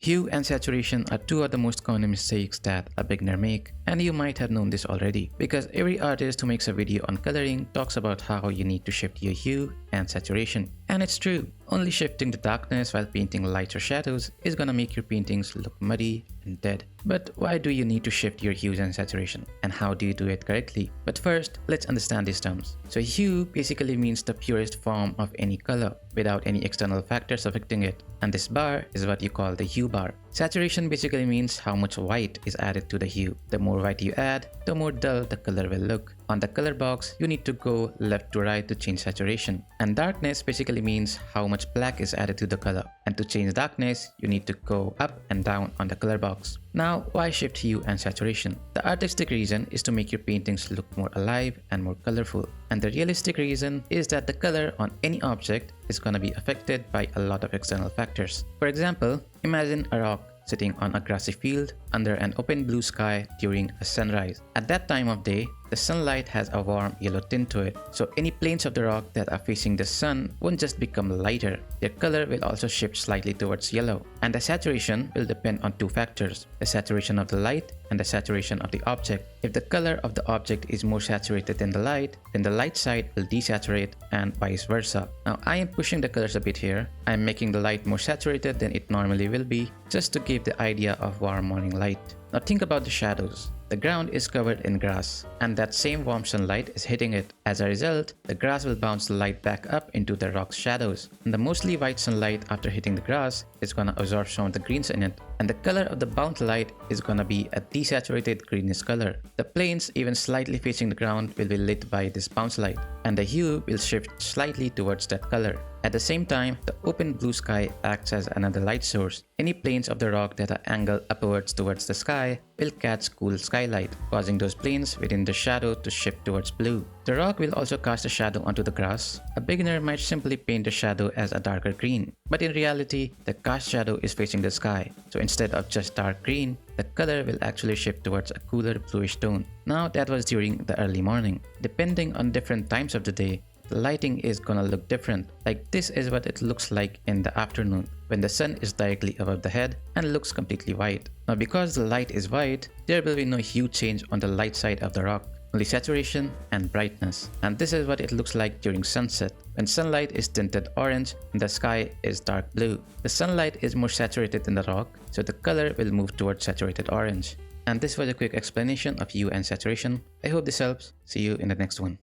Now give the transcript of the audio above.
Hue and saturation are two of the most common mistakes that a beginner make, and you might have known this already because every artist who makes a video on coloring talks about how you need to shift your hue and saturation. And it's true, only shifting the darkness while painting lights or shadows is gonna make your paintings look muddy and dead. But why do you need to shift your hues and saturation, and how do you do it correctly? But first, let's understand these terms. So hue basically means the purest form of any color without any external factors affecting it, and this bar is what you call the hue bar. Saturation basically means how much white is added to the hue. The more white you add, the more dull the color will look. On the color box, you need to go left to right to change saturation. And darkness basically means how much black is added to the color. And to change darkness, you need to go up and down on the color box. Now, why shift hue and saturation? The artistic reason is to make your paintings look more alive and more colorful. And the realistic reason is that the color on any object is gonna be affected by a lot of external factors. For example, imagine a rock sitting on a grassy field under an open blue sky during a sunrise. At that time of day, the sunlight has a warm yellow tint to it, so any planes of the rock that are facing the sun won't just become lighter, their color will also shift slightly towards yellow. And the saturation will depend on two factors, the saturation of the light and the saturation of the object. If the color of the object is more saturated than the light, then the light side will desaturate and vice versa. Now I am pushing the colors a bit here. I am making the light more saturated than it normally will be, just to give the idea of warm morning light. Now think about the shadows. The ground is covered in grass, and that same warm sunlight is hitting it. As a result, the grass will bounce the light back up into the rock's shadows. And the mostly white sunlight after hitting the grass is gonna absorb some of the greens in it. And the color of the bounced light is gonna be a desaturated greenish color. The planes even slightly facing the ground will be lit by this bounce light, and the hue will shift slightly towards that color. At the same time, the open blue sky acts as another light source. Any planes of the rock that are angled upwards towards the sky will catch cool skylight, causing those planes within the shadow to shift towards blue. The rock will also cast a shadow onto the grass. A beginner might simply paint the shadow as a darker green, but in reality, the cast shadow is facing the sky. So instead of just dark green, the color will actually shift towards a cooler bluish tone. Now that was during the early morning. Depending on different times of the day, the lighting is gonna look different. Like this is what it looks like in the afternoon, when the sun is directly above the head and looks completely white. Now because the light is white, there will be no hue change on the light side of the rock, only saturation and brightness. And this is what it looks like during sunset, when sunlight is tinted orange and the sky is dark blue. The sunlight is more saturated in the rock, so the color will move towards saturated orange. And this was a quick explanation of hue and saturation. I hope this helps. See you in the next one.